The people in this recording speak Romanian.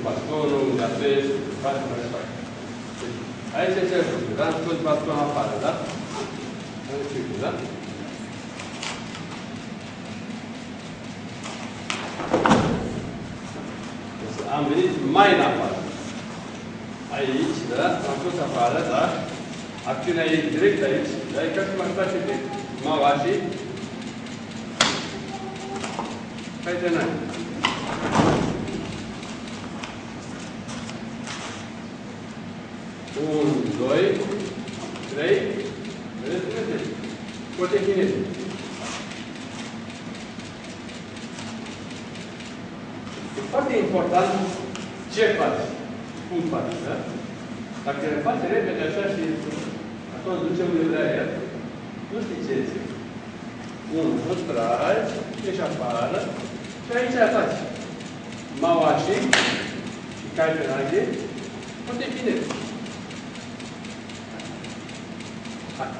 bastonul, îl apeși, faci mai departe. Aici e cel lucru, da? Scoți bastonul afară, da? În ciclu, da? Am venit mai în afară. Aici, da? Am pus afară, da? Acțiunea e direct aici, da? E ca și cum aș face pe mawashi. Hai de noi. 1, 2, 3, vedeți cum este? Poate chineze. E foarte important ce faci, cum faci, da? Dacă le faci repede așa și atunci ducem unde vrea el, nu știi ce zic. 1, îl tragi, ieși afară și aici faci mawashi și cai pe naghe, poate chineze. Hai.